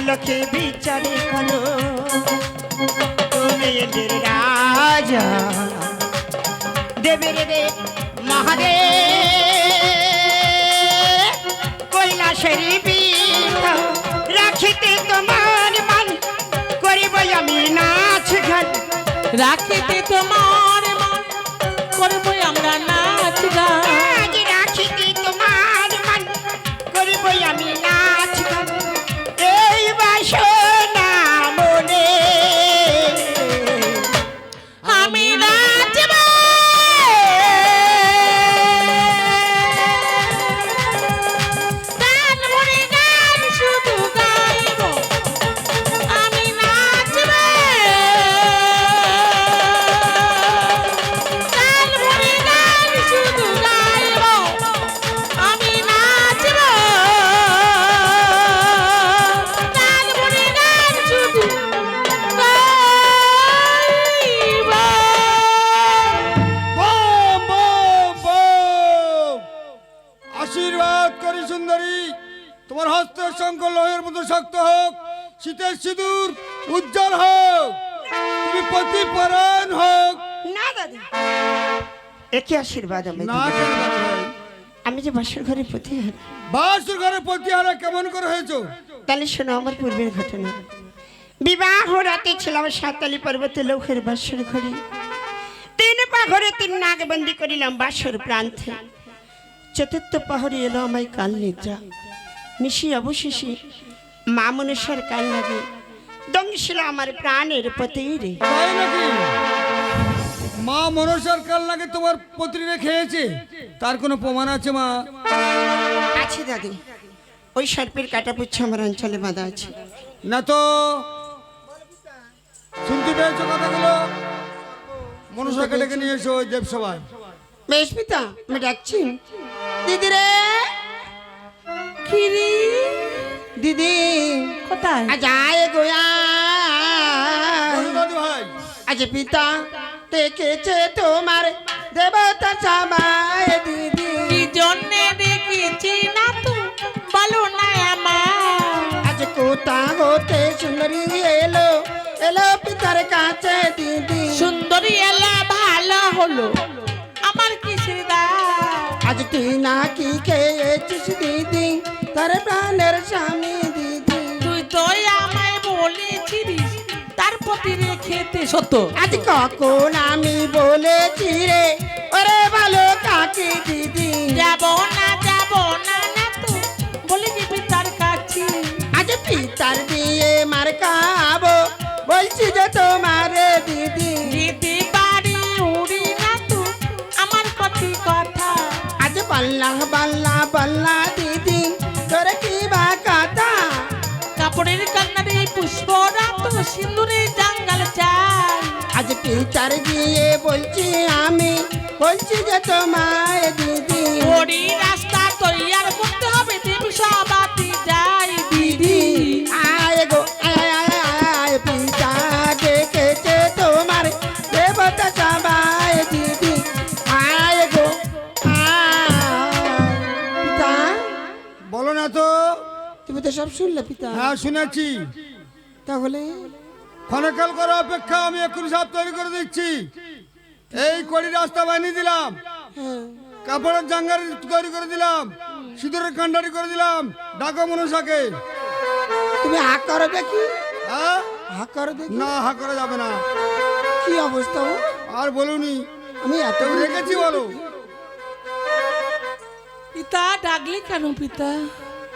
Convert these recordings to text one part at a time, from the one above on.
লোকে বিচারে করো তুমি এদের রাজা দেবের দেব মহাদেব কৈলাসের পীঠ রাখিতে তোমার মান করিব আমি নাচ গান রাখিতে তোমার মান করব আমরা নাচ গান আজ রাখিতে তোমার মান করিব আমি নাচ গান এই বাসনা মনে আমি নাচব গান ভরে গান শুধু গাইব আমি নাচব গান ভরে গান শুধু গাইব আমি নাচব গান ভরে গান শুধু গাইব বম বম বম আশীর্বাদ করি সুন্দরী তোমার হস্তের শঙ্খ লোহের মতো শক্ত হোক শীতের সিঁদুর উজ্জ্বল হোক তুমি প্রতিপরায়ণ হোক না দাদা একে আশীর্বাদ আমি না দিব। কেন বাবা ভাই? আমি যে বাসর ঘরে প্রতি বাসুর ঘরে প্রতিহারা কেমন করে হয়েছো তাহলে শোনো আমার পূর্বের ঘটনা বিবাহ রাতে ছিলাম সাতালি পর্বতে লৌহের বাসর ঘরে তিন পাহরে তিন নাগবন্দি করিলাম বাসর প্রান্তে চতুর্থ পাহরে এলো আমায় কাল নিদ্রা নিশি অবশেষে মা মনুষ্যর কাল লাগে দংশিল আমার প্রাণের পতি রে তাই নাকি মা মনসার কাল লাগে তোমার পত্রীরে খেয়েছে তার কোনো প্রমাণ আছে মা আছে দাদি ওই সর্পের কাটা পুচ্ছে আমার অঞ্চলে বাঁধা আছে না তো শুনতে পেয়েছো কথাগুলো মনসাকে ডেকে নিয়ে এসো ওই দেবসভায় বেশ পিতা আমি ডাকছি দিদি রে খিরি দিদি কোথায় আজ আয় গোয়া বলো দাদু ভাই আজ পিতা ডেকেছে তোমার দেবতা সবাই দিদি কি জন্যে দেখেছি না তো বলো না আমার আজ কোথা হতে সুন্দরী এলো এলো পিতার কাছে দিদি সুন্দরী এলা ভালো হলো আমার কিসের দাম আজ তুই না কি খেয়েছিস দিদি তার প্রাণের স্বামী দিদি তুই তো আমায় বলেছিলিস তার প্রতি রেখেতে সত্য আজ কখন আমি বলেছি রে ওরে ভালো কাকি দিদি যাব না না তো বলে দিবি তার কাছে আজ পিতার দিয়ে মার খাবো বলছি যে তোমার দিদি দিদি বাড়ি উড়ি না তো আমার প্রতি কথা আজ পাল্লা পাল্লা পাল্লা দিদি তোর কি বা কথা কাপড়ের কান্নারে পুষ্পরাত সিন্দুরে জাঙ্গাল চাই আজ পিতার দিয়ে বলছি আমি বলছি যে তোমার দিদি ওরি রাস্তা তৈয়ার করতে হবে দেব সবাতি যাই দিদি আয় গো আয় আয় আয় পিতা ডেকেছে তোমার দেবতা সবাই দিদি আয় গো আয়। পিতা বলো না তো তুমি তো সব শুনলে পিতা হ্যাঁ শুনেছি তাহলে ক্ষণকাল করার অপেক্ষা আমি এক্ষুনি সব তৈরি করে দিচ্ছি এই কড়ি রাস্তা বানিয়ে দিলাম হ্যাঁ, কাপড়ের জাঙ্গারি তৈরি করে দিলাম সিঁদুরের কান্ডারি করে দিলাম ডাকো মনসাকে তুমি হাক করো দেখি হ্যাঁ হাক করো দেখি না হা করা যাবে না কি অবস্থা ও? আর বলুনি আমি এত তবে রেখেছি বলো পিতা ডাকলি কেন পিতা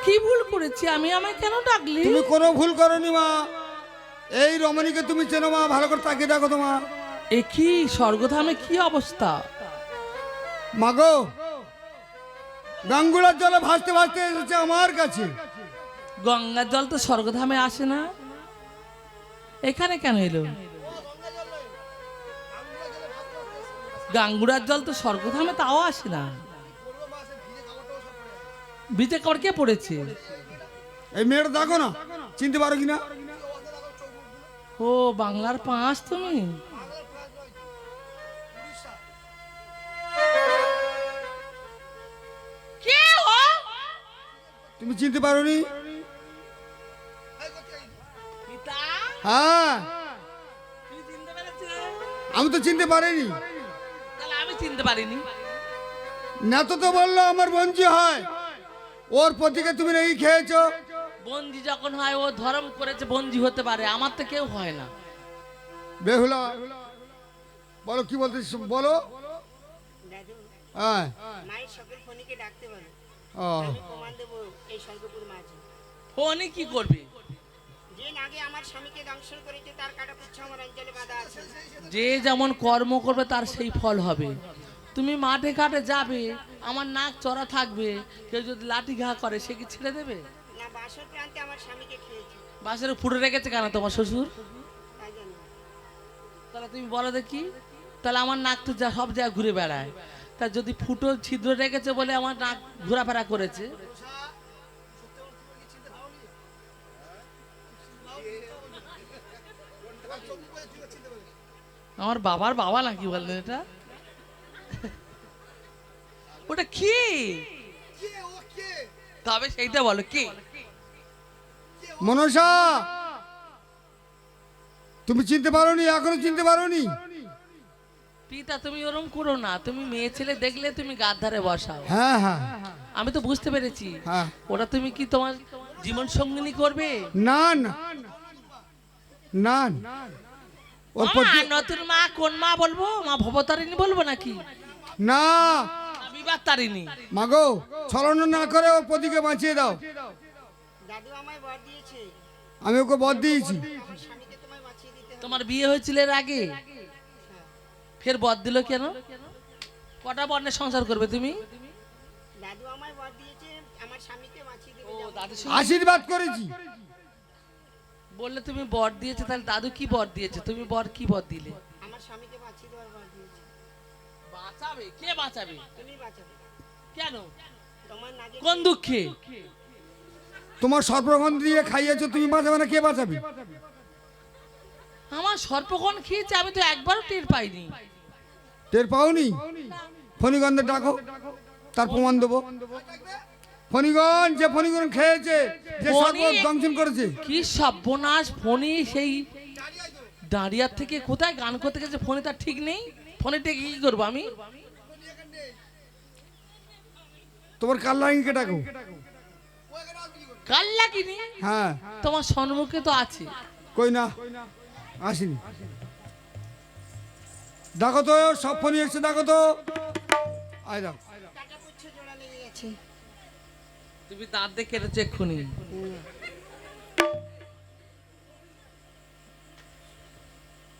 কি ভুল করেছি আমি আমায় কেন ডাকলি তুমি কোনো ভুল করনি মা এই রমণীকে তুমি চেনো মা ভালো করে তাকিয়ে দেখো তো মা এ কি স্বর্গধামে কি অবস্থা মাগো গাঙ্গুলার জলে ভাসতে ভাসতে এসেছে আমার কাছে গঙ্গার জল তো স্বর্গধামে আসে না এখানে কেন এলো গাঙ্গুরার জল তো স্বর্গধামে তাও আসে না বিতে কর কে পড়েছে এই মেয়েটা দেখো না চিনতে পারো কিনা ও বাংলার পাঁচ তুমি তুমি চিনতে পারোনি হ্যাঁ, তুই চিনতে পেরেছিস? আমি তো চিনতে পারিনি। তাহলে আমি চিনতে পারিনি। না তো তো বললো আমার বঞ্জি হয়, ওর পতিকে তুমি নাকি খেয়েছো। বঞ্জি যখন হয়, ও ধর্ম করেছে বঞ্জি হতে পারে, আমার তো কেউ হয় না। বেহুলা বলো কি বলতেছিস বলো। দাদু, হ্যাঁ, মায়ের সকল ফণিকে ডাকতে বলো, ও আমি প্রমাণ দেবো এই শঙ্করপুর মাঝে। ফোনে কি করবে? যে নাগে আমার স্বামীকে দংশন করেছে তার কাটা পুচ্ছ আমার অঞ্চলে বাঁধা আছে। যে যেমন কর্ম করবে তার সেই ফল হবে। তুমি মাঠে ঘাটে যাবে, আমার নাক চড়া থাকবে, কেউ যদি লাঠি ঘা করে সে কি ছেড়ে দেবে? না, বাসর প্রান্তে আমার স্বামীকে খেয়েছে, বাসের ফুটে রেখেছে কেন তোমার শ্বশুর? তাই জানি। তাহলে তুমি বলো দেখি, তাহলে আমার নাক তো সব জায়গায় ঘুরে বেড়ায়, তা যদি ফুটো ছিদ্র রেখেছে বলে আমার নাক ঘোরাফেরা করেছে। আমার বাবার বাবা নাকি বললেন এটা? ওটা কি? তবে সেইটা বলো কি? মনসা, তুমি চিনতে পারোনি, এখনো চিনতে পারোনি। পিতা তুমি ওরম করো না, তুমি মেয়ে ছেলে দেখলে তুমি গার ধারে বসাও। হ্যাঁ হ্যাঁ আমি তো বুঝতে পেরেছি। হ্যাঁ, ওটা তুমি কি তোমার জীবন সঙ্গিনী করবে? না না না না। ওর মা, পতি নতুন মা কোন মা বলবো? মা ভবতারিণী বলবো নাকি? না, না, বিবাহ তারিণী। মাগো ছলনা না করে ওর পতিকে বাঁচিয়ে দাও। দাদু আমায় বর দিয়েছে, আমি ওকে বদ দিয়েছি। আমার স্বামীকে তোমায় বাঁচিয়ে দিতে হবে। তোমার বিয়ে হয়েছিল এর আগে, ফের বদ দিল কেন? কটা বর্ণের সংসার করবে তুমি? দাদু আমায় বর দিয়েছে, আমার স্বামীকে বাঁচিয়ে দেবে। ও যেমন। দাদু আশীর্বাদ করেছি। বললে তুমি বর দিয়েছে, তাহলে দাদু কি বর দিয়েছে? তুমি বর কি বর দিলে? আমার স্বামীকে বাঁচিয়ে দেওয়ার বর দিয়েছে। বাঁচাবে? কে বাঁচাবে? তুমি বাঁচাবে। কেন? তোমার নাগে কোন দুঃখে? তোমার সর্বগন্ধ দিয়ে খাইয়েছো, তুমি বাঁচাবে না, কে বাঁচাবে? আমার সর্পগণ খেয়েছে, আমি তো একবারও টের পাইনি। টের পাওনি? ফণিগন্ধে ডাকো, তার প্রমাণ দেবো। ফণিগণ, যে ফণিগণ খেয়েছে, যে সর্ব ফণি- দংশন করেছে। কি সর্বনাশ! ফণি সেই দাঁড়িয়ার থেকে কোথায় গান করতে গেছে, ফোনে তার ঠিক নেই। ফোনে টেকে কি করবো আমি? তোমার কাল্লাইনকে ডাকো। কাল লাগিনি? হ্যাঁ, তোমার সম্মুখে তো আছে। কই না, আসিনি। ডাকো তো, সব ফণি এসছে, ডাকো তো। আয় দাও। কাটা পুচ্ছ জোড়া লেগে গেছে। তুমি দাঁত দিয়ে কেটেছো এক্ষুনি।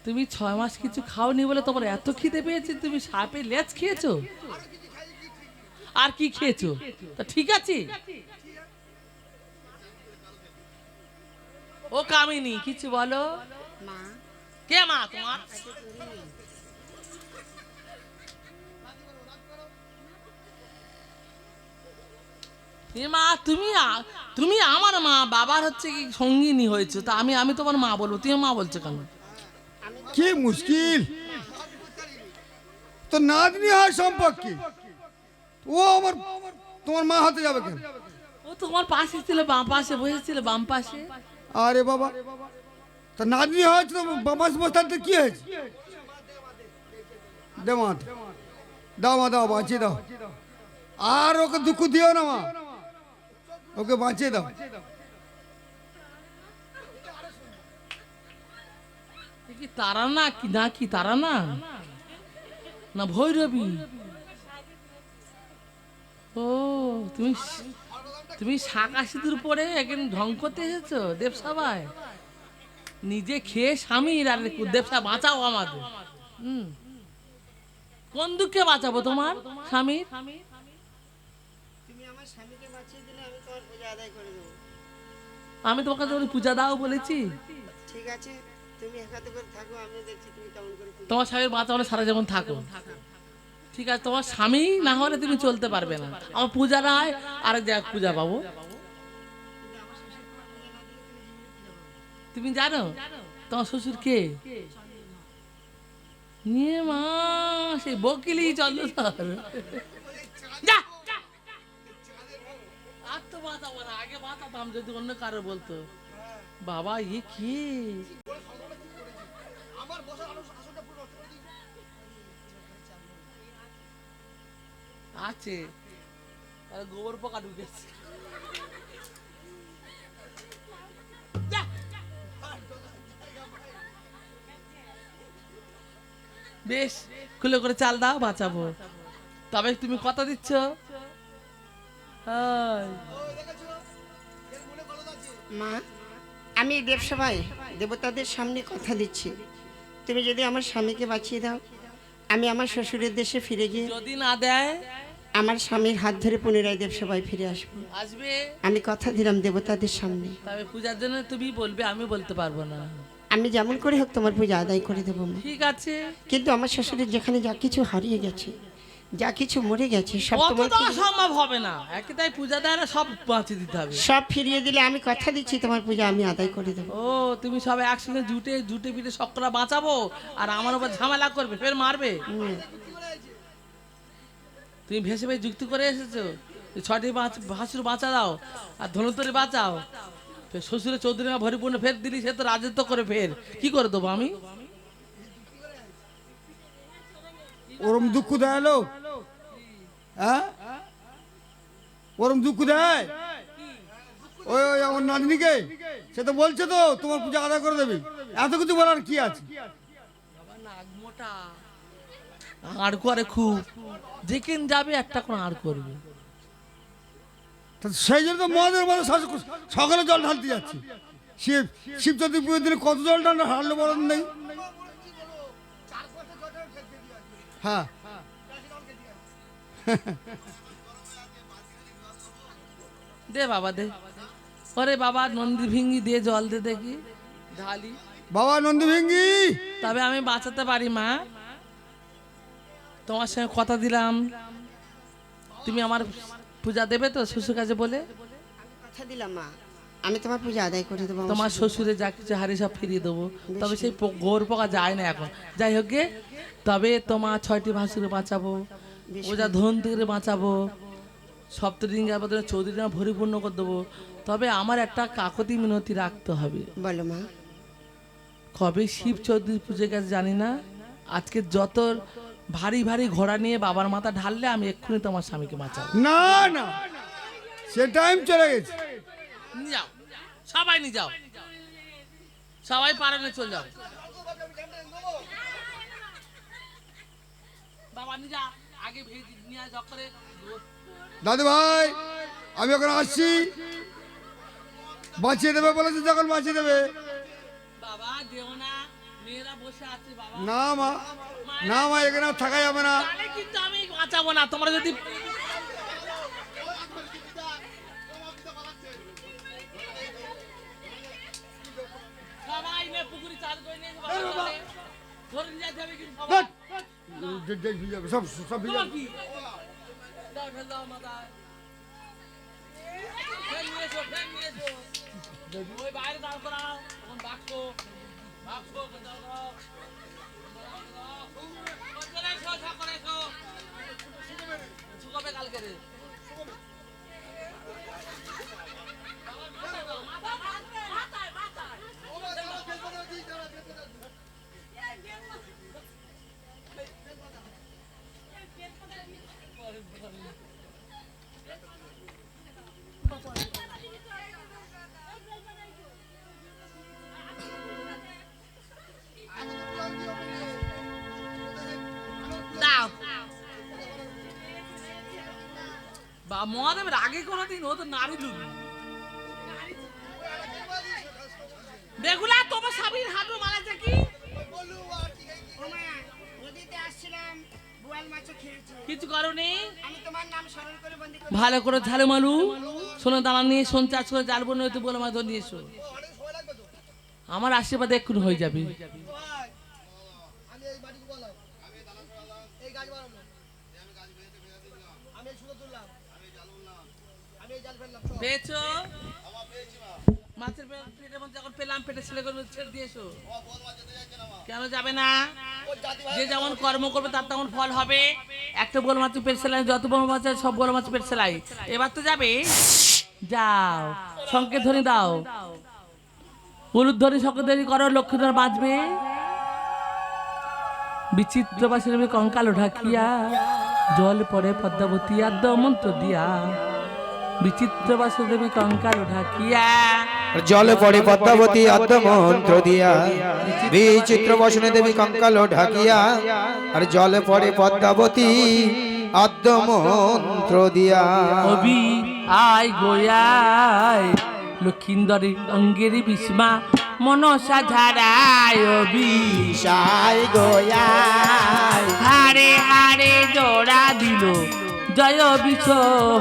তুমি 6 মাস কিছু খাওনি বলে তোমার এত খিদে পেয়েছে, তুমি সাপে লেজ খেয়েছো? আর কি খেয়েছো? তা ঠিক আছে। ও কামিনী, কিছু বলো। মা, কে মা তোমার? এ মা, তুমি আমার মা, বাবার হচ্ছে কি সঙ্গিনী হয়েছে, তা আমি তোমার মা বলবো, তুমি মা বলছো কেন? কি মুশকিল, তো নাতনি হয় সম্পর্কে, ও আমার তোমার মা হতে যাবে কেন? ও তোমার পাশে ছিল, বাম পাশে বসেছিল, বাম পাশে। আরে বাবা, তা নাতনি হয়েছে তো বাবা বসতে কি হয়েছে? দে মা, দাও মা, দাও, বাঁচিয়ে দাও। আর ওকে দুঃখ দিও না মা, ওকে বাঁচিয়ে দাও। এ কি তারা না কি, না কি তারা না, না ভৈরবী? ও তুমি শাঁকা সিঁদুর পরে একদিন ঢং করতে এসেছো দেবসভায়? নিজে খেয়ে স্বামীর, আর দেবসভা বাঁচাও আমাদের। কোন দুঃখে বাঁচাবো তোমার স্বামীর? তুমি আমার স্বামীকে বাঁচিয়ে দিলে আমি তোমার পূজা আদায় করে দেবো। আমি তোমাকে যখন পূজা দাও বলেছি? ঠিক আছে, তুমি একাতে করে থাকো, আমি দেখছি তুমি কেমন করে পূজা। তোমার স্বামীর বাঁচানো সারা যেমন থাকো। ঠিক আছে, তোমার স্বামী না হলে তুমি চলতে পারবে না। আমার পূজা না হয় আরেক জায়গায় পূজা পাবো। তুমি জানো তোমার শ্বশুর কে? নিয়ে মা, সেই বকিলি চন্দ্রধর। যা, আর তো বাঁচাবো না, আগে বাঁচাতাম যদি অন্য কারো বলতো। বাবা, ইয়ে কে? আছে, তার গোবর পোকা ঢুকেছে। যা। বেশ, খুলে করে চাল দাও, বাঁচাবো। তবে তুমি কথা দিচ্ছ? হাই। মা, আমি এই দেবসভায় দেবতাদের সামনে কথা দিচ্ছি, তুমি যদি আমার স্বামীকে বাঁচিয়ে দাও, আমি আমার শ্বশুরের দেশে ফিরে গিয়ে যদি না দেয়, আমার স্বামীর হাত ধরে পুনরায় দেবসভায় ফিরে আসবো। আসবে। আমি কথা দিলাম দেবতাদের সামনে। তবে পূজার জন্য তুমি বলবে, আমি বলতে পারবো না। আমি যেমন করে হোক তোমার পূজা আদায় করে দেবো মা। ঠিক আছে। কিন্তু আমার শ্বশুরের যেখানে যা কিছু হারিয়ে গেছে, যা কিছু মরে গেছে, সব অত তোমার তো সম্ভব হবে না, একে তাই পূজা দেয় না, সব বাঁচিয়ে দিতে হবে। সব ফিরিয়ে দিলে আমি কথা দিচ্ছি তোমার পূজা আমি আদায় করে দেবো। ও, তুমি সব একসঙ্গে জুটে জুটে পিটে সকরা বাঁচাবো, আর আমার উপর ঝামেলা করবে, ফের মারবে। তুমি ভেসে ভেসে যুক্তি করে এসেছো, যে 6টি ভাসুর বাঁচা দাও আর ধনুতরি বাঁচাও, ফের শ্বশুরের চৌধুরী ভরিপূর্ণ ফের দিলি, সে তো রাজত্ব করে, ফের কি করে দেবো আমি? ওরম দুঃখ দেয় লোক, হ্যাঁ? ওরম দুঃখ দেয়? ওই ওই আমার নাতনিকে, সে তো বলছে তো তোমার পূজা আদায় করে দেবে, এত কিছু বলার কি আছে? বাবা নাক মোটা, আড় করে খুব, যেখানে যাবে একটা করে আড় করবে। তা সেই জন্য তো মহাদেবের মাঝে সকালে জল ঢালতে যাচ্ছে। শিব শিব চতুর্থীর দিনে কত জল ঢালতে হারলে বলেন নেই? হ্যাঁ, দে বাবা দে, ওরে বাবা নন্দী ভিঙ্গি দিয়ে জল দে দেখি, ঢালি। বাবা নন্দী ভেঙ্গি, তবে আমি বাঁচাতে পারি মা, তোমার সঙ্গে কথা দিলাম, তুমি আমার পূজা দেবে তো শ্বশুর কাছে বলে? কথা দিলাম মা, আমি তোমার পূজা আদায় করে দেবো। তোমার শ্বশুরে যা কিছু হারিয়ে সব ফিরিয়ে দেবো। তবে সেই গোর পোকা যায় না এখন, যাই হোক গে, তবে তোমার 6টি ভাসুরে বাঁচাবো, ওজা ধন থেকে বাঁচাবো, সপ্তরিঙ্গা চৌধুরী পরিপূর্ণ করে দেবো। তবে আমার একটা কাকতি মিনতি রাখতে হবে। বলো মা। কবে শিব চৌধুরী পুজোর কাছে জানি না, আজকে যত ভারী ভারী ঘোড়া নিয়ে বাবার মাথা ঢাললে আমি এক্ষুনি তোমার স্বামীকে বাঁচাবো। না না, সে টাইম চলে গেছে। নিয়ে যাও, সবাই নিয়ে যাও, সবাই পারনে চলে যাও। বাবা নিয়ে যা, আগে ভেজে নিয়ে আয় করে। দাদু ভাই, আমি এখন আসছি, বাঁচিয়ে দেবে বলেছে যখন বাঁচিয়ে দেবে। বাবা যেও না, মেয়েরা বসে আছে বাবা। না মা, না মা, এখানে আর থাকা যাবে না। তাহলে কিন্তু আমি বাঁচাবো না, তোমরা যদি সবাই নে পুকুরে চাষ করে নিয়ে যাবো, ধরে নিয়ে যেতে হবে কিন্তু সবাই। সব সব ভিজে তোমার কি? দাও ঢেল দাও মাথায়। ফ্যান নিয়ে এসো, ফ্যান নিয়ে এসো। ওই বাইরে দাঁড় করাও, তখন বাক্স দাও দাও। চলে এসো, ঠাকুর এসো। শুকাবে কালকে রে। দাও। বা মহাদেবের আগে কোনোদিন ও তো নারী লুক বেগুলা, তোমার স্বামীর হাঁটু মারাছে কি? কিছু করনি, আমি তোমার নাম স্মরণ করে বন্দি করে ভালো করে ঝালু মালু সোনা দানা নিয়ে সোন চাষ করে জালবো, নয়তো বলে মাছ নিয়ে এসো, আমার আশীর্বাদ এক্ষুনি হয়ে যাবে। পেয়েছো? মাছের পেটের মধ্যে যখন পেলাম, পেটে ছেলে করে ছেড়ে দিয়েছো, কেন যাবে না? যে যেমন কর্ম করবে তার তেমন ফল হবে। একটা বড় মাছ পেট সেলাই, যত বড় মাছ আছে সব বড় মাছ পেট সেলাই। এবার তো যাবে, যাও, সংকেত ধ্বনি দাও, হলুদ ধ্বনি সংকেত ধ্বনি করো, লক্ষ্মীধর বাঁচবে। বিচিত্র বাসের কঙ্কাল ঢাকিয়া জল পড়ে পদ্মাবতী আদ্য মন্ত্র দিয়া বিচিত্র বাসুদেবী কঙ্কাল ঢাকিয়া জল পড়ে পদ্মাবতী আদ্য মন্ত্র দিয়া বিচিত্র বসনে দেবী কঙ্কাল ঢাকিয়া আর জল পড়ে পদ্মাবতী আদ্য মন্ত্র দিয়া অবি আয় গোয়ায় লক্ষিন্দরী অঙ্গেরি বিস্মা মনসা ঝাড়ায় অবি সাই গোয়ায় হারে হারে জোড়া দিল জয় বিষ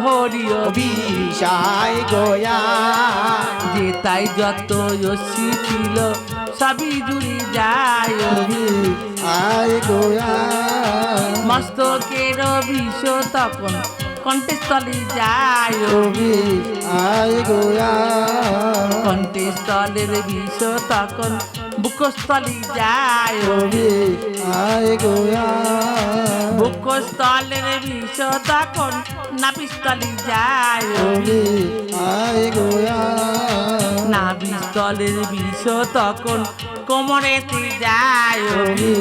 হরি অবি সাই গোয়ায় যে তাই যত যশী ছিল সবই জুড়ি যায় অবি আয় গোয়ায় মস্তকের বিষ তখন কণ্ঠস্থলে যায় অবি আয় গোয়ায় কণ্ঠস্থলের বিষ তখন বুকস্থলে যায় অবি আয় গোয়ায় বুকস্থলের বিষ তখন নাভিস্থলে যায় অবি আয় গোয়ায় নাভিস্থলের বিষ তখন কোমরেতে যায় অবি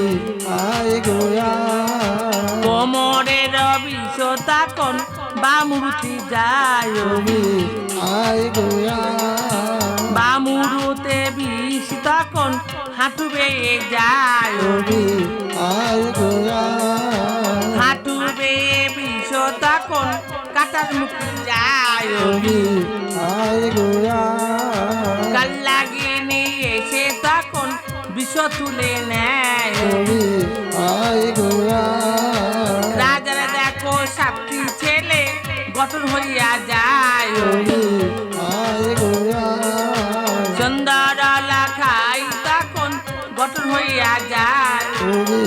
আয় গোয়ায় কোমরের বিষ তখন বামুরুতে যায় অবি আয় গোয়ায় বামুরুতে বিষ তখন হাঁটু বেয়ে যায় অবি আয় গোয়ায় হাঁটু বেয়ে বিষ তখন কাটার মুখে যায় অবি আয় গোয়ায় কাল লাগিয়ে নিয়ে এসে তখন বিষ তুলে নেয় অবি আয় গোয়ায় রাজারা দেখো সাতটি ছেলে গঠন হইয়া যায় অবি আয় গোয়ায় চন্দ্রলা খাই তখন গঠন হইয়া যায়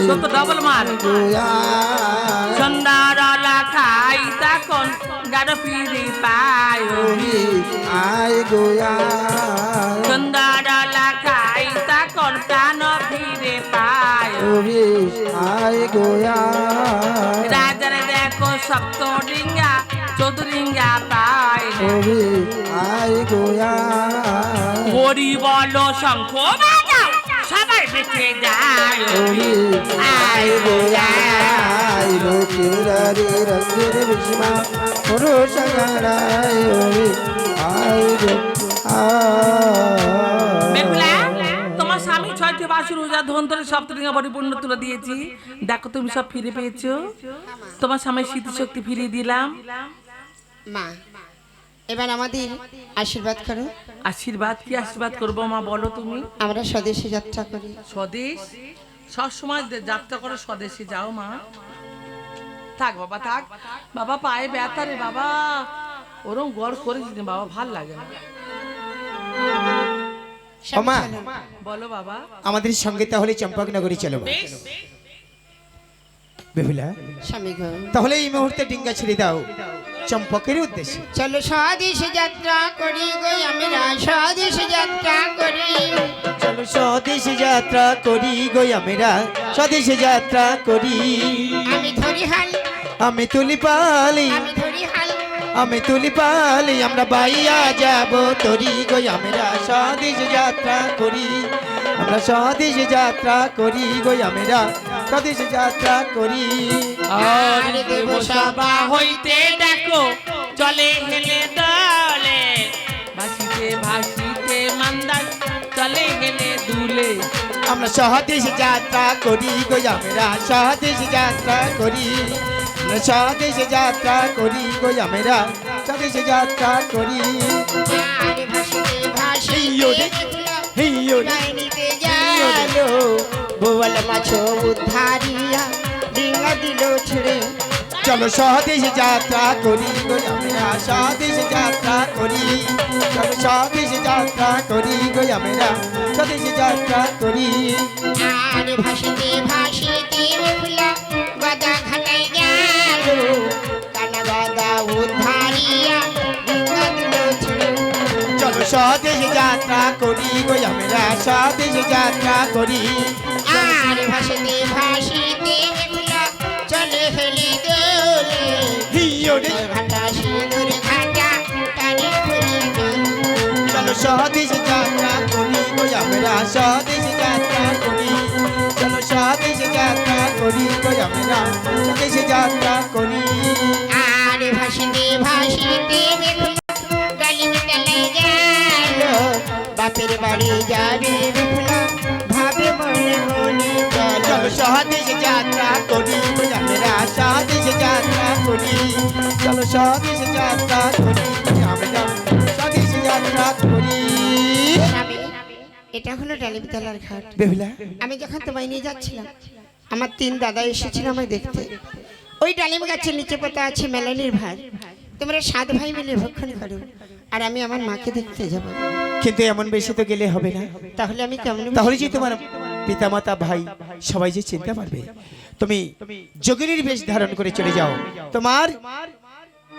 সত্য ডবল মার চন্দ্রলা খাই তখন গাঢ় ফিরে পায় অবি আয় গোয়ায় চন্দ্রলা খাই তখন প্রাণ ফিরে পায় অবি আয় গোয়ায় রাজারা দেখো সপ্ত ডিঙ্গা চৌধুরিঙ্গা পায় আয় গোয়ায় হরি বলো শঙ্খ বাজাও সবাই বেঁচে যায় অবি আয় গোয়ায় লোকেরারে রঙ্গের বিস্মা পুরুষ গাড়ায় আয় বেহুলা, তোমার স্বামী ছয়টি বাসুর রোজা ধন্তরে সপ্তরিঙ্গা পরিপূর্ণ তুলে দিয়েছি, দেখো তুমি সব ফিরে পেয়েছো। তোমার স্বামীর স্মৃতিশক্তি ফিরিয়ে দিলাম। মা এবার আমাদের আশীর্বাদ করো। আশীর্বাদ কি আশীর্বাদ করবো মা, বলো তুমি। আমরা স্বদেশে যাত্রা করি। স্বদেশ সবসময় যাত্রা করে স্বদেশে যাও মা। থাক বাবা থাক, বাবা পায়ে ব্যথা রে বাবা, ওরম গড় করে দিতে বাবা, ভাল লাগে না। ওমা বলো বাবা। আমাদের সঙ্গে তাহলে চম্পকনগরী চলো বেশ, বেহুলা, স্বামী গো তাহলে এই মুহূর্তে ডিঙ্গা ছেড়ে দাও চম্পকের উদ্দেশ্যে। চলো স্বদেশে যাত্রা করি গো আমরা, স্বদেশে যাত্রা করি। চলো স্বদেশে যাত্রা করি গো আমরা, স্বদেশে যাত্রা করি। আমি ধরি হাল, আমি তুলি পালি, আমি ধরি হাল, আমি তুলি পালি, আমরা বাইয়া যাব তরি গো আমরা, স্বদেশে যাত্রা করি। আমরা স্বদেশে যাত্রা করি গো আমরা, স্বদেশে যাত্রা করি। আর দেব সভা হইতে দেখো চলে হেলে দলে, ভাসিতে ভাসিতে মান্দার চলে হেলে দুলে। আমরা স্বদেশে যাত্রা করি গো আমরা, স্বদেশে যাত্রা করি। আমরা স্বদেশে যাত্রা করি গো আমরা, স্বদেশে যাত্রা করি। আর ভাসিতে ভাসিতে হিয়ো রে, ডাইনিতে গেলো, বোয়াল মাছ উদ্ধারিয়া ডিঙ্গা দিল ছেড়ে। চলো স্বদেশে যাত্রা করি গো আমরা, স্বদেশে যাত্রা করি। চলো স্বদেশে যাত্রা করি গো আমরা, স্বদেশে যাত্রা করি। আর ভাসিতে ভাসিতে বেহুলা গদা ঘাটাই গেল, কানা গদা উদ্ধারিয়া ডিঙ্গা দিল ছেড়ে। চলো স্বদেশে যাত্রা করি গো আমরা, স্বদেশে যাত্রা করি। আর ভাসিতে ভাসিতে বেহুলা চলে হেলে দোলে, হিয়ো রে, ঘাটা সিঁদুর ঘাটা টানি ফুলি দোল। চলো স্বদেশে যাত্রা করি গো আমরা, স্বদেশে যাত্রা করি। চলো স্বদেশে যাত্রা করি করি গো আমরা স্বদেশ যাত্রা করি আরে ভাসিতে ভাসিতে বেহুলা ডালিম তলায় গেল বাপের বাড়ি যাবে বেহুলা ভাবে মনে মনে গেল চলো স্বদেশ যাত্রা করি গো আমরা স্বদেশ যাত্রা করি চলো স্বদেশ যাত্রা করি আমরা স্বদেশ যাত্রা করি স্বামী, এটা হলো ডালিমতলার ঘাট। বেহুলা আমি যখন তোমায় নিয়ে যাচ্ছিলাম আমার 3 দাদা এসেছিল আমায় দেখতে। ওই ডালিম গাছের নিচে পোতা আছে মেলানির ভার, তোমরা 7 ভাই মিলে ভক্ষণ করো আর আমি আমার মাকে দেখতে যাব। কিন্তু এমন বেশি তো গেলে হবে না, তাহলে আমি কেমন তাহলে যে তোমার পিতামাতা ভাই সবাই যে চিনতে পারবে। তুমি যোগিনীর বেশ ধারণ করে চলে যাও তোমার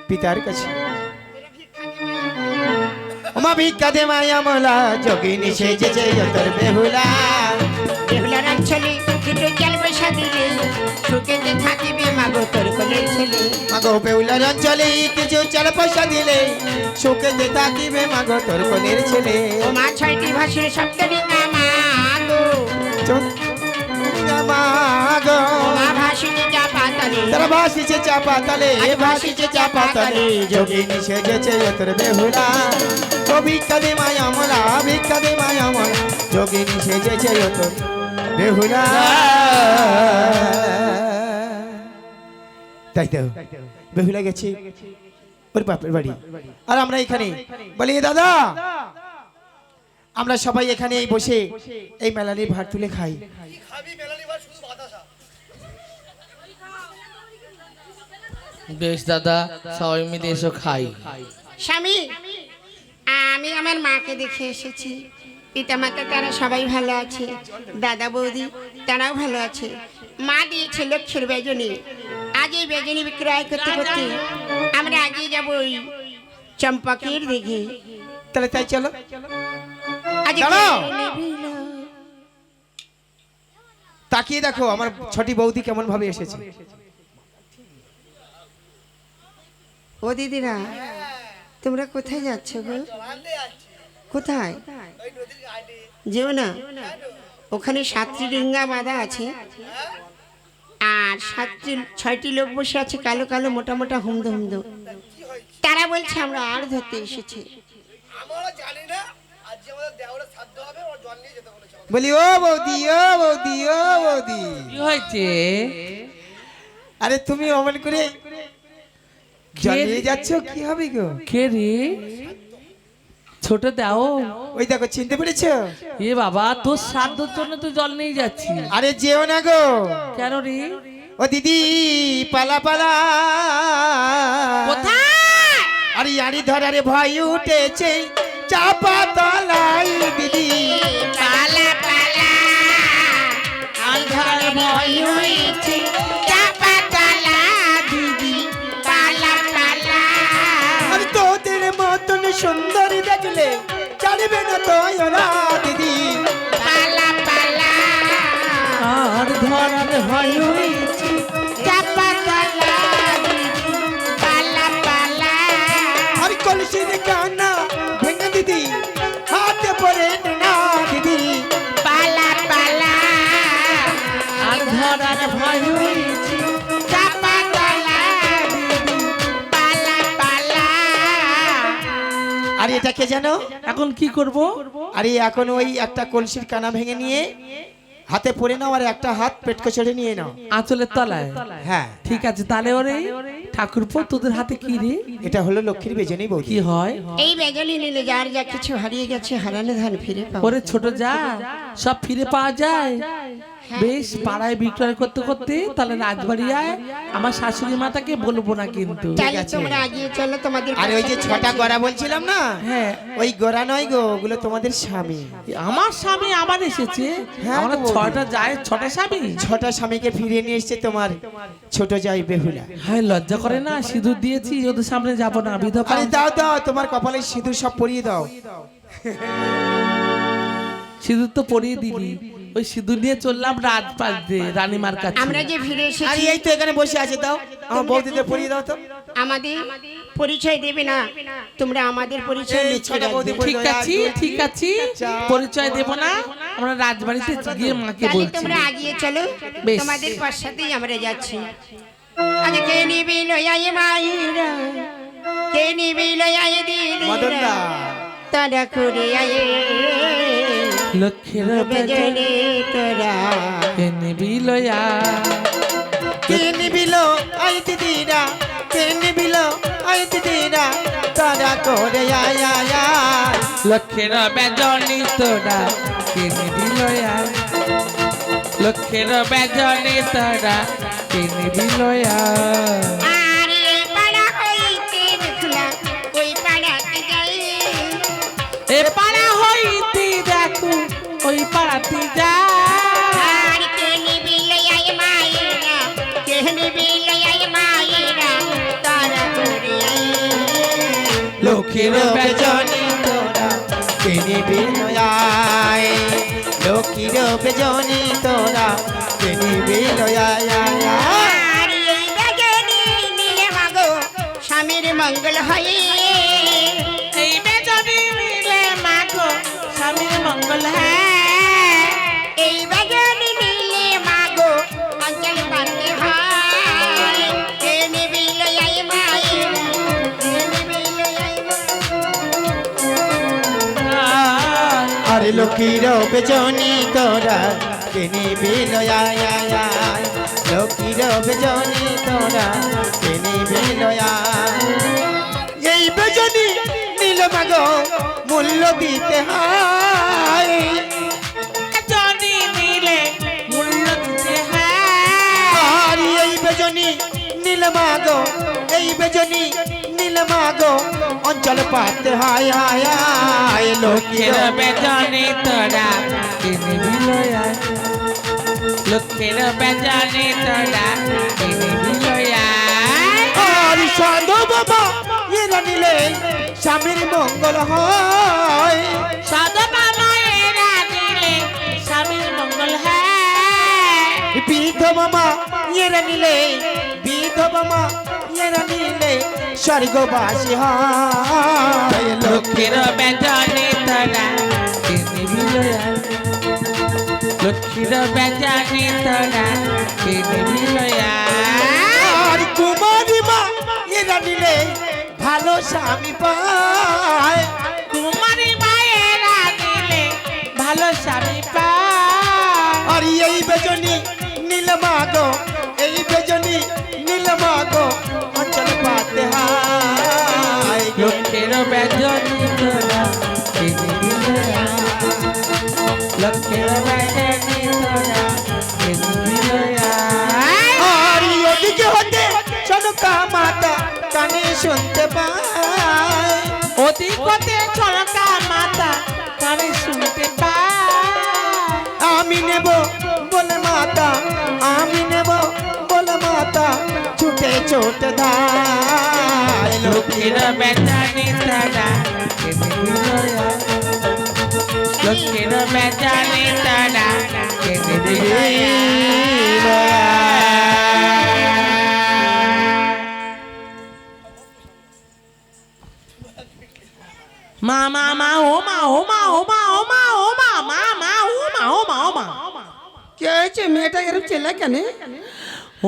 পিতার কাছে। ওমা ভিক্ষা দে মায়া মোলা যোগিনী সেজেছে তোর বেহুলা বেহুলার অঞ্চলে দুটো চাল পয়সা দিলে সুখেতে থাকিবে মাগো তোর কোলের ছেলে। মাগো বেহুলার অঞ্চলে কিছু চাল পয়সা দিলে সুখেতে থাকিবে মাগো তোর কোলের ছেলে। ও মা 6টি ভাষার শব্দ ডিঙা মাগো মাগো মা ভাসিনি চাপা তলে তারা ভাসিছে চাপা তালে ভাসিছে চাপা তালে যোগিনী সেজেছে তোর বেহুলা ও ভিক্ষা দে মায়া মোলা ভিক্ষা দে মায়া মোলা যোগিনী সেজেছে তোর বেহুলা। তাই তো বেহুলা গেছি ওর বাপের বাড়ি আর আমরা এখানে বলি দাদা আমরা সবাই এখানে বসে এই মেলানির ভাত তুলে খাই। বেশ দাদা, সবাই মিলে এসো খাই। স্বামী, আমি আমার মাকে দেখে এসেছি। পিতামাতা তারা সবাই ভালো আছে, দাদা বৌদি তারাও ভালো আছে। মা দিয়েছে লক্ষ্যের বেজনী, আজ এই বেজনী বিক্রয় করতে করতে আমরা এগিয়ে যাবো ওই চম্পকের দিকে। তাহলে তাই চলো। আজ দাঁড়াও। তাকিয়ে দেখো আমার ছোটি বৌদি কেমন ভাবে এসেছে। ও দিদিরা, তোমরা কোথায় যাচ্ছ গো? কোথায় যেও না, ওখানে 7টি ডিঙ্গা বাঁধা আছে আর 6টি লোক বসে আছে কালো কালো মোটা মোটা হুমদো হুমদো। তারা বলছে আমরা আর ধরতে এসেছি। বলি ও বৌদি ও বৌদি ও বৌদি কি হয়েছে? আরে তুমি অমন করে জ্বালিয়ে যাচ্ছ কি হবে গো? কে রে? ছোট দাও। ওই দেখো চিনতে পেরেছো? এ বাবা, তোর শ্রাদ্ধর জন্য তো জল নিয়ে যাচ্ছি। আরে যেও না গো। কেন রে? ও দিদি পালা পালা কোথায়? আরে আরে ধরারে ভয় উঠেছে চাপা তলাই দিদি পালা পালা আন্ধার ভয় হয়েছে চাপা তলা দিদি পালা পালা। আর তোদের মতন সুন্দর দেখলে ছাড়বে না তো ওরা দিদি পালা পালা আর ধরার ভয় হয়েছে চাপা তলা দিদি পালা পালা। আর কলসির কানা ভেঙে দিদি হাতে পড়ে না দিদি পালা পালা আর ধরার ভয় হয়েছে চাপা তলা দিদি পালা পালা। আর এটা কে জানো? এখন কি করব? আরে এখন ওই একটা কলসির কানা ভেঙে নিয়ে হাতে পড়ে নাও আর একটা হাত পেট কচড়ে নিয়ে নাও। আঁচলের তলায়? হ্যাঁ ঠিক আছে, তাহলে ওরে ঠাকুরপো তোদের হাতে কি রে? এটা হলো লক্ষ্মীর বেজনী বৌদি। কি হয়? এই বেজলি নিলে যার যা কিছু হারিয়ে গেছে হারানো ধান ফিরে পাবো। ওরে ছোট যা, সব ফিরে পাওয়া যায়। বেশ, পাড়ায় বিক্রয় করতে করতে তাহলে রাজবাড়ি আয়, আমার শাশুড়ি মাতাকে বলবো না কিন্তু। তাহলে তোমরা আগিয়ে চলো তোমাদের। আর ওই যে 6টা গড়া বলছিলাম না, হ্যাঁ, ওই গড়া নয় গো, ওগুলো তোমাদের স্বামী। আমার স্বামী আবার এসেছে? হ্যাঁ আমরা গো। 6টা যায়, 6টা স্বামী। 6টা স্বামীকে ফিরিয়ে নিয়ে এসেছে তোমার ছোট যাই বেহুলা। হায়, লজ্জা করে না? সিঁদুর দিয়েছি, ওদের সামনে যাবো না, বিধবা। আরে দাও দাও, তোমার কপালে সিঁদুর সব পরিয়ে দাও। সিঁদুর তো পরিয়ে দিলি, ওই সিঁদুর নিয়ে চললাম রাজপাশ দিয়ে রানীমার কাছে। আমরা যে ফিরে আরে এসেছি এই তো এখানে বসে আছে, দাও আমার বৌদিদের পরিয়ে দাও তো। আমাদের পরিচয় দেবে না, তোমরা আমাদের পরিচয় এই নিচ্ছে ছটা বৌদি রাখবে। ঠিক আছে, ঠিক আছে, পরিচয় দেব না। আমরা রাজবাড়িতে গিয়ে মাকে তাহলে বলছি তোমরা আগিয়ে চলো, বেশ। তোমাদের পশ্চাতেই আমরা যাচ্ছি। আজ কে নিবি লয়াই মাইরা, কে নিবি লয়াই মদন দিদি, দা তারা করে আয়ে লক্ষ্মীর বেজনে তোরা। নিবি লয়া কে নিবিল আই দিদিরা, কে নিবিল আই দিদিরা, তারা করে আয় আয় আয়। লক্ষ্মীর বেজনি তোরা কে নিবি লয়া, লক্ষ্মীর বেজনি তোরা কে নিবি লয়া। আর এই পাড়া হইতে দেখলাম ওই পাড়াতে যাই, এ পাড়া হইতে দেখো ওই পাড়াতে যা। আর কে নিবি লয়াই মাইরা, কে নিবি লয়াই মাইরা, তারা করে আয়ে লক্ষ্মীর বেজনি তোরা কে নিবিল আয়, লক্ষ্মীর বেজনি তোরা কে নিবিল আয় আয় আয়। আর এই বেজনি নিয়ে মাগো স্বামীর মঙ্গল হয়, এই বেজনি মিলে মাগো স্বামীর মঙ্গল হ্যাঁ। এই বেজনি নিলে মাগো অঞ্চল বান্ধে হয়। কে নিবি লয়াই মাইরা, কে নিবি লয়াই আরে লক্ষ্মীর বেজনি তোরা কে নিবিল আয় আয় আয়, লক্ষ্মীর বেজনি তোরা কে নিবিল আয়। এই বেজনি নীল মাগো মূল্য দিতে হয়, বেজনি মিলে মূল্য দিতে হ্যাঁ। আর এই বেজনি নীল মাগো, এই বেজনি নীল মাগো অঞ্চল পাতে হয় আয় আয়। লক্ষ্মীর লক্ষ্মীর বেজনি তোরা কে নিবি লয়া, লক্ষ্মীর বেজনি তোরা কে নিবি লয়া। আর সাধু বাবা এরা নিলে স্বামীর মঙ্গল হয়, সাধু বাবা এরা নিলে স্বামীর মঙ্গল হ্যাঁ। বৃদ্ধ মামা এরা নিলে, বৃদ্ধ মামা এরা নিলে স্বর্গবাসী হয়। লক্ষ্মীর বেজনি তোরা কে নিবি লয়া, লক্ষ্মীর বেজনি তোরা কে নিবি লয়া। আর কুমারী মা এরা নিলে ভালো স্বামী পায়, কুমারী মায়েরা নিলে ভালো স্বামী পায়। আর এই বেজনি নীল মাগো, এই বেজনি নীল মাগো অঞ্চল পাতে হয়। লক্ষ্মীর বেজনি তোরা কে নিবি লয়া, লক্ষ্মীর বেজনি তোরা কে নিবি লয়া। আর ওদিকে হতে চনকা মাতা কানে শুনতে পায়, অধিকতে চলকা মাতা কানে শুনতে পায়। আমি নেব বলে মাতা, আমি নেব বলে মাতা ছুটে ছোট ধায়। লক্ষ্মীর বেজনি তোরা কে নিবি লয়া, লক্ষ্মীর বেজনি তোরা কে নিবি লয়া। মা মা মা ও মা ও মা ও মা ও মা ও মা মা মা ও মা ও মা ও মা। কি হয়েছে মেয়েটা এরকম চেলা কেন?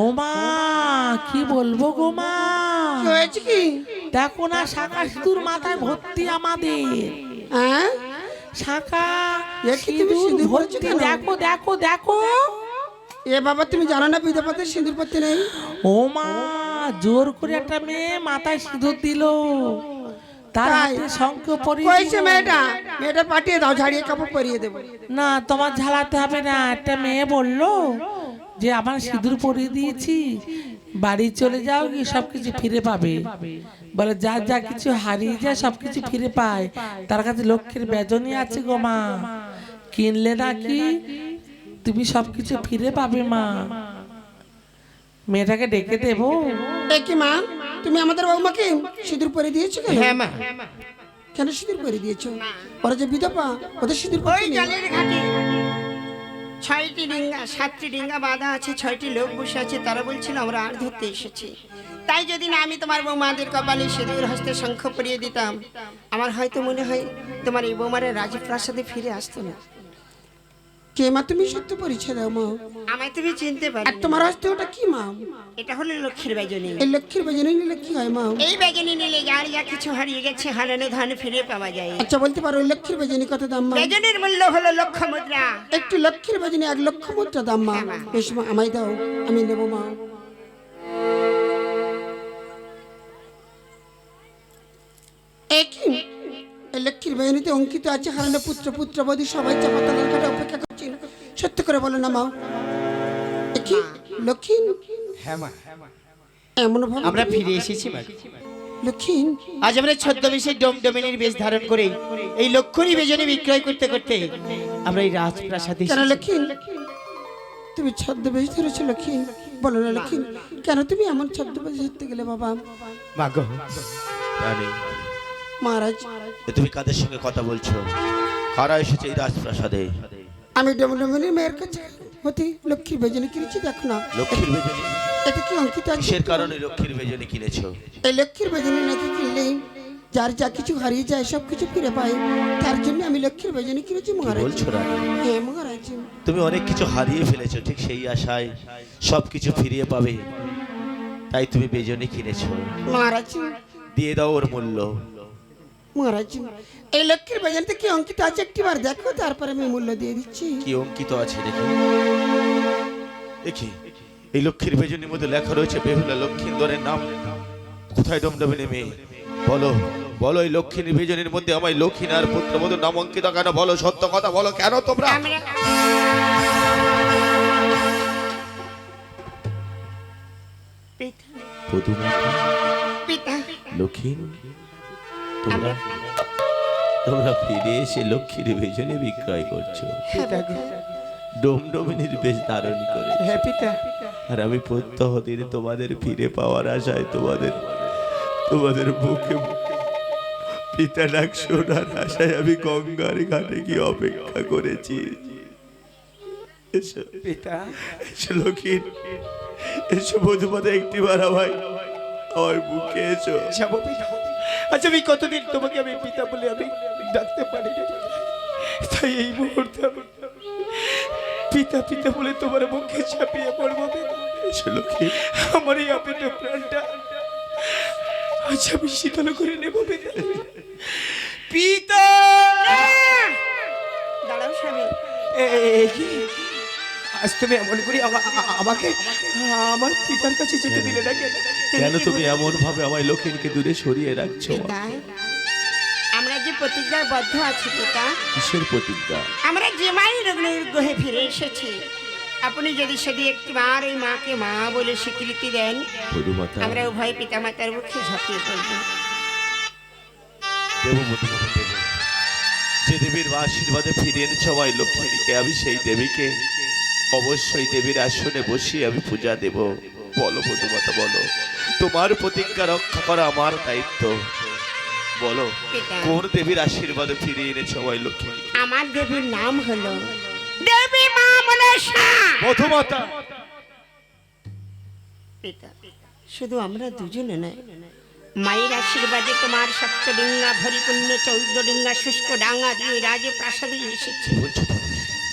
ও মা কি বলবো গো মা, কি হয়েছে কি? দেখো না শাঁখা সিঁদুর মাথায় ভর্তি আমাদের, হ্যাঁ শাঁখা এ কি তুমি সিঁদুর সিঁদুর পরেছো ভর্তি। কেন? দেখো দেখো দেখো এ বাবা তুমি জানো না বিধবাতে সিঁদুর পড়তে নেই? ও মা জোর করে একটা মেয়ে মাথায় সিঁদুর দিল, তার তাই? হাতে শঙ্খ পরিয়ে কইছে দিল। মেয়েটা, মেয়েটা পাঠিয়ে দাও, ঝাড়িয়ে কাপড় পরিয়ে দেবো। না তোমার ঝালাতে হবে না, একটা মেয়ে বললো যে আমার সিঁদুর পরিয়ে দিয়েছি, বাড়ি চলে যাও কি সবকিছু ফিরে পাবে। বলে যা যা কিছু হারিয়ে যায় সবকিছু ফিরে পায়, তার কাছে লক্ষ্মীর বেজনি আছে গো মা, কিনলে নাকি তুমি সবকিছু ফিরে পাবে মা। মেয়েটাকে ডেকে দেবো? এ কি মা, তুমি আমাদের বৌমাকে সিঁদুর পরে দিয়েছো কেন? হ্যাঁ মা, কেন সিঁদুর পরে দিয়েছো? ওরা যে বিধবা, ওদের সিঁদুর পরতে নেই। জলের ঘাটে 6টি ডিঙ্গা 7টি ডিঙ্গা বাঁধা আছে, 6টি লোক বসে আছে, তারা বলছিল আমরা আর ধরতে এসেছি। তাই যদি না আমি তোমার বৌমাদের কপালে সিঁদুর হস্তে শঙ্খ পরিয়ে দিতাম, আমার হয়তো মনে হয় তোমার এই বৌমারা রাজপ্রাসাদে ফিরে আসতো না। কে মা তুমি সত্য পরিচয় দাও মা। আমায় তুমি চিনতে আর পারো? তোমার হস্তে ওটা কি মা? এটা হলো লক্ষ্মীর বেজনী। এই লক্ষ্মীর বেজনী নিলে কি হয় মা? এই বেজনী নিলে যার যা কিছু হারিয়ে গেছে হারানো ধন ফিরে পাওয়া যায়। আচ্ছা বলতে পারো ওই লক্ষ্মীর বেজনী কত দাম মা? বেজনীর মূল্য হলো লক্ষ মুদ্রা। একটু লক্ষ্মীর বেজনী 1 লক্ষ মুদ্রা দাম মা। হ্যাঁ, মা। বেশ মা আমায় দাও, আমি নেবো মা। একই এই লক্ষ্মীর বেজনীতে অঙ্কিত আছে হারানো পুত্র পুত্রবধূ সবাই চাপাতালের কাছে অপেক্ষা করছেন। সত্য করে বলো না মা, একই লক্ষ্মী হ্যাঁ মা, এমন ভাবে আমরা ফিরে এসেছি মা। লক্ষ্মী আজ আমরা ছদ্মবেশে ডোমিনীর বেশ ধারণ করে এই লক্ষণী বেজনী বিক্রয় করতে করতে আমরা এই রাজপ্রাসাদে কেন এসেছি। লক্ষ্মী তুমি ছদ্মবেশ ধরেছো লক্ষ্মী? বলো না লক্ষ্মী, কেন তুমি এমন ছদ্মবেশ ধরতে গেলে বাবা? মা গো, রানী, মহারাজ এ তুমি কাদের সঙ্গে কথা বলছো? কারা এসেছে এই রাজপ্রাসাদে? আমি ডমডমিনীর মেয়ের কাছে হতে লক্ষ্মীর বেজনী কিনেছি, দেখো না লক্ষ্মীর বেজনী? এটা কি অঙ্কিত আছে? কিসের কারণে লক্ষ্মীর বেজনী কিনেছো? এই লক্ষ্মীর বেজনী নাকি কিনলে যার যা কিছু হারিয়ে যায় সব কিছু ফিরে পায়, তার জন্য আমি লক্ষ্মীর বেজনী কিনেছি মহারাজ। বলছো রানী? হ্যাঁ মহারাজ। তুমি অনেক কিছু হারিয়ে ফেলেছো, ঠিক সেই আশায় সবকিছু ফিরিয়ে পাবে, তাই তুমি বেজনী কিনেছো। মহারাজ দিয়ে দাও ওর মূল্য। মহারাজ এই লক্ষ্মীর বেজনীতে কি অঙ্কিত আছে একটিবার দেখো, তারপরে আমি মূল্য দিয়ে দিচ্ছি। কি অঙ্কিত আছে দেখি? দেখি এই লক্ষ্মীর বেজনীর মধ্যে লেখা রয়েছে বেহুলা লক্ষ্মীন্দরের নাম। কোথায় ডমডমিনী মেয়ে? বলো বলো, এই লক্ষ্মীর বেজনীর মধ্যে আমায় লক্ষ্মীনার পুত্রবধূর নাম অঙ্কিত কেন? বলো, সত্য কথা বলো, কেন তোমরা? আমরা পিতা পিতা লক্ষ্মী, তোমরা তোমরা ফিরে এসে লক্ষ্মীর বেজনী বিক্রয় করছো, ডমডমিনীর বেশ ধারণ করে। হ্যাঁ পিতা, আর আমি প্রত্যহ দিন তোমাদের ফিরে পাওয়ার আশায় তোমাদের তোমাদের মুখে পিতা ডাক শোনার আশায় আমি গঙ্গার ঘাটে গিয়ে অপেক্ষা করেছি। এসো পিতা এসো লক্ষ্মী, এসো মধুমাতা, একটিবার আমায় আমার বুকে এসো। যাবো পিতা। আচ্ছা আমি কতদিন তোমাকে আমি পিতা বলে আমি ডাকতে পারি না, তাই এই মুহূর্তে আমি পিতা পিতা বলে তোমার মুখে চাপিয়ে পড়বো পিতা। এসো লক্ষ্মী, আমার এই আপেটা প্রাণটা আজ আমি শীতল করে নেব পিতা। পিতা দাঁড়াও স্বামী। আজ তুমি এমন করে আমাকে আমার পিতার কাছে যেতে দিলে না কেন? কেন তুমি এমন ভাবে আমায় লক্ষ্মীকে দূরে সরিয়ে রাখছো? পিতা আমরা যে প্রতিজ্ঞার বদ্ধ আছি পিতা, কিসের প্রতিজ্ঞা? আমরা যে মায়ের গ্রহে ফিরে এসেছি, আপনি যদি সেদিন একটিবার এই মাকে মা বলে স্বীকৃতি দেন, মধুমাতা, আমরা উভয় পিতা মাতার মুখে ঝাঁপিয়ে পড়ব। দেব মধুমাতা, দেব। যে দেবীর আশীর্বাদে ফিরে এনেছ আমায় লক্ষ্মীকে, আমি সেই দেবীকে অবশ্যই দেবীর আসনে বসিয়ে আমি পূজা দেব। বলো মধুমাতা, বলো, তোমার প্রতিজ্ঞা রক্ষা করা আমার দায়িত্ব। বলো, পিতা কোন দেবীর আশীর্বাদে ফিরে এনেছ আমায় লক্ষ্মী? আমার দেবীর নাম হলো দেবী মা মনসা। মধুমাতা, পিতা শুধু আমরা দুজনে নয়, মায়ের আশীর্বাদে তোমার সপ্তডিঙ্গা ভরিপূর্ণ 14 ডিঙ্গা শুষ্ক ডাঙ্গা দিয়ে রাজপ্রাসাদে এসেছে। বলছো তুমি?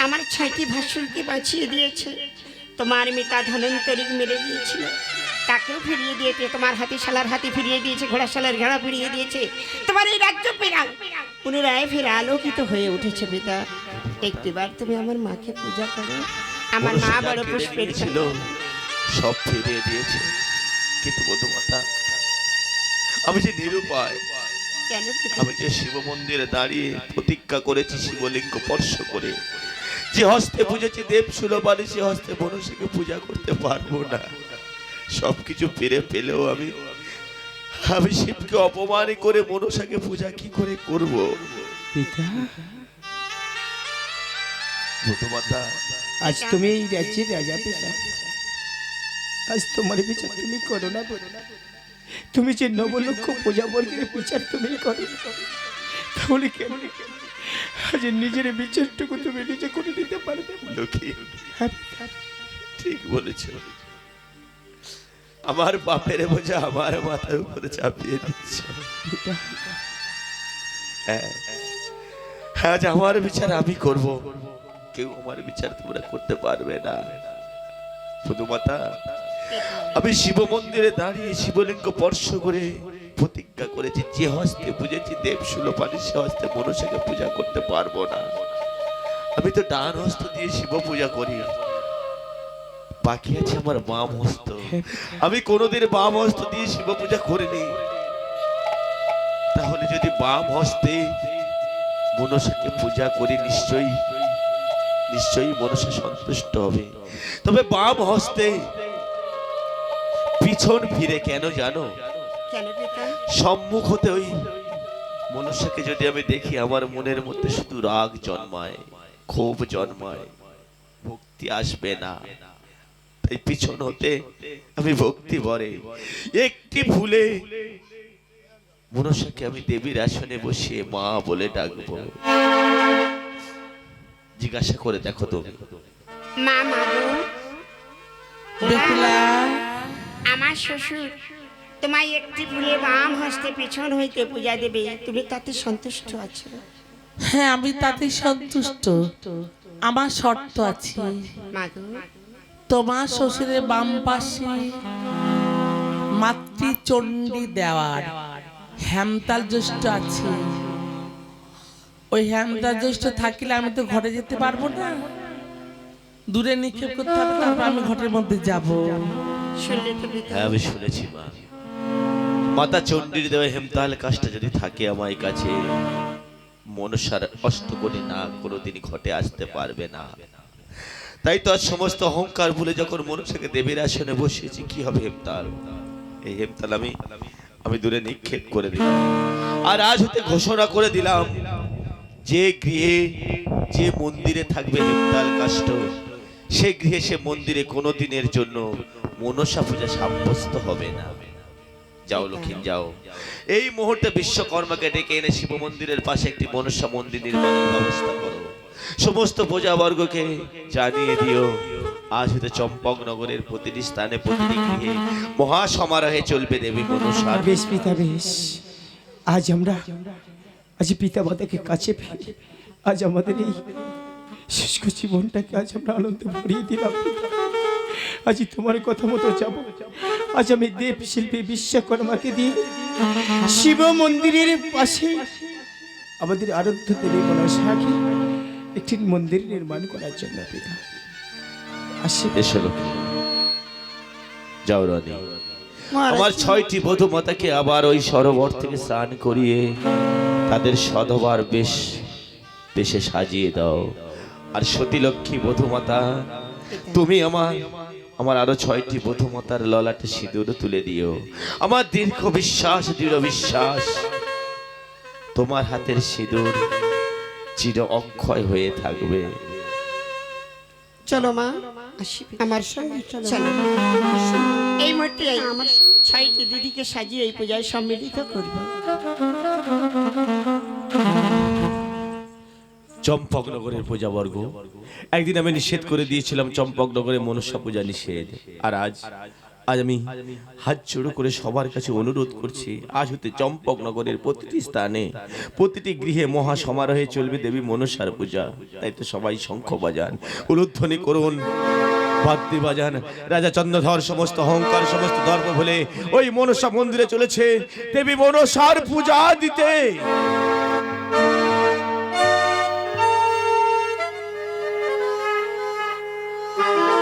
আমার 6টি ভাসুরকে বাঁচিয়ে দিয়েছে। তোমার মিতা ধনন্তরিক মেরে দিয়েছিল, তাকেও ফিরিয়ে দিয়েছে। তোমার হাতিশালার হাতি ফিরিয়ে দিয়েছে, ঘোড়াশালার ঘোড়া ফিরিয়ে দিয়েছে। তোমার এই রাজ্য পুনরায় ফের আলোকিত হয়ে উঠেছে পিতা। একটিবার তুমি আমার মাকে পূজা করো। আমার মা মনসা বড় কেড়ে পুষ্পের নিয়েছিল, সব ফিরিয়ে দিয়েছে। কিন্তু মধুমাতা, আমি যে নিরুপায়, কেন পিতা? আমি যে শিব মন্দিরে দাঁড়িয়ে প্রতিজ্ঞা করেছি শিবলিঙ্গ স্পর্শ করে, যে হস্তে পুজেছি দেব সুলভানি, সে হস্তে মনসাকে পূজা করতে পারবো না। সবকিছু ফিরে পেলেও আমি শিবকে অপমান করে মনসাকে পূজা কি করে করব? পিতা মধুমাতা, আজ তুমি এই রাজ্যের রাজা পিতা, আজ তোমার বিচার তুমি করো না। তুমি যে 9 লক্ষ প্রজাবর্গের বিচার তুমি করো, তাহলে কেন আজ নিজের বিচারটুকু তুমি নিজে করে দিতে পারবে? লক্ষ্মী, হ্যাঁ, ঠিক বলেছ। আমার বাপের বোঝা আমার মাথার উপরে চাপিয়ে দিচ্ছ। পিতা, হ্যাঁ, আজ আমার বিচার আমি করব, কেউ আমার বিচার তোমরা করতে পারবে না। বধূমাতা, আমি শিব মন্দিরে দাঁড়িয়ে শিবলিঙ্গ স্পর্শ করে প্রতিজ্ঞা করেছি, যে হস্তে পুজেছি দেব শূলপাণি সে হস্তে মনসাকে পূজা করতে পারবো না। আমি তো ডান হস্ত দিয়ে শিব পূজা করি, বাকি আছে আমার বাম হস্ত। আমি কোনোদিন বাম হস্ত দিয়ে শিব পূজা করিনি, তাহলে যদি বাম হস্তে মনসাকে পূজা করি নিশ্চয়ই নিশ্চয়ই মনসা সন্তুষ্ট হবে। তবে বাম হস্তে পিছন ফিরে কেন জানো? কেন পিতা? সম্মুখ হতে ওই মনসাকে যদি আমি দেখি আমার মনের মধ্যে শুধু রাগ জন্মায়, ক্ষোভ জন্মায়, ভক্তি আসবে না। তাই পিছন হতে আমি ভক্তি ভরে একটি ভুলে মনসাকে আমি দেবীর আসনে বসিয়ে মা বলে ডাকবো। জিজ্ঞাসা করে দেখো তুমি। মা মাগো, বেহুলা, আমার শ্বশুর তোমায় একটি ভুলে বাম হস্তে পিছন হইতে পূজা দেবে, তুমি তাতে সন্তুষ্ট আছো? হ্যাঁ আমি তাতে সন্তুষ্ট। আমার শর্ত আছে, মাগো, তোমার শ্বশুরের বাম পাশে মাতৃচণ্ডী দেওয়ার হেমতাল জ্যৈষ্ঠ আছে। ওই হেমতাল জ্যৈষ্ঠ থাকলে আমি তো ঘরে যেতে পারবো না, দূরে নিক্ষেপ করতে হবে, তারপর আমি ঘরের মধ্যে যাব। শুনলে তো পিতা? হ্যাঁ আমি শুনেছি মা। মাতা চণ্ডীর দেওয়া হেমতাল কাজটা যদি থাকে আমার কাছে, মনসার অষ্টকোণে না কোনোদিন ঘটে আসতে পারবে না। তাই তো আজ সমস্ত অহংকার ভুলে যখন মনসাকে দেবীর আসনে বসিয়েছি, কি হবে হেমতাল? এই হেমতাল আমি দূরে নিক্ষেপ করে দিলাম। আর আজ হতে ঘোষণা করে দিলাম, যে গৃহে যে মন্দিরে থাকবে হেমতাল কাষ্ঠ, সে গৃহে সে মন্দিরে কোনো দিনের জন্য মনসা পূজা সাব্যস্ত হবে না। যাও লক্ষ্মী যাও, এই মুহূর্তে বিশ্বকর্মাকে ডেকে এনে শিব মন্দিরের পাশে একটি মনসা মন্দির নির্মাণের ব্যবস্থা করো। সমস্ত প্রজাবর্গকে জানিয়ে দিও, আজ হতে চম্পকনগরের প্রতিটি স্থানে প্রতিটি গৃহে মহা সমারোহে চলবে দেবী মনসার। বেশ পিতা বেশ, আজ পিতা মাতাকে কাছে পেয়ে আজ আমাদের এই শুষ্ক জীবনটাকে আজ আমরা আনন্দ ভরিয়ে দিলাম। আজ তোমার কথা মতো যাব। আজ আমি দেব শিল্পী বিশ্বকর্মাকে দিয়ে শিব মন্দিরের পাশে আমাদের আরাধ্য দেবী মনসাকে একটি মন্দির নির্মাণ করার জন্য পিতা আসি। এসো লক্ষ্মী, যাও রানী। আমার 6টি বধূমাতাকে আবার ওই সরোবর থেকে স্নান করিয়ে তাদের সধবার বেশে সাজিয়ে দাও। আর সতী লক্ষ্মী বধূমাতা, তুমি আমার আরো 6টি বধূমাতার ললাটে সিঁদুর তুলে দিও। আমার দীর্ঘ বিশ্বাস, দৃঢ় বিশ্বাস, তোমার হাতের সিঁদুর চির অক্ষয় হয়ে থাকবে। চলো মা, আসি আমার সঙ্গে চলো। এই মুহূর্তে আমার 6টি দিদিকে সাজিয়ে এই পূজায় সম্মিলিত করব। চম্পকনগরের পূজাবর্গ, একদিন আমি নিষেধ করে দিয়েছিলাম চম্পকনগরে মনসা পূজা নিষেধ। আর আজ আমি হাত জোড়ো করে সবার কাছে অনুরোধ করছি, আজ হতে চম্পকনগরের প্রতিটি স্থানে প্রতিটি গৃহে মহা সমারোহে চলবে দেবী মনসার পূজা। তাই তো সবাই শঙ্খ বাজান, উলুধ্বনি করুন, বাদ্যি বাজান। রাজা চন্দ্রধর সমস্ত অহংকার সমস্ত দর্প ভুলে ওই মনসা মন্দিরে চলেছে দেবী মনসার পূজা দিতে।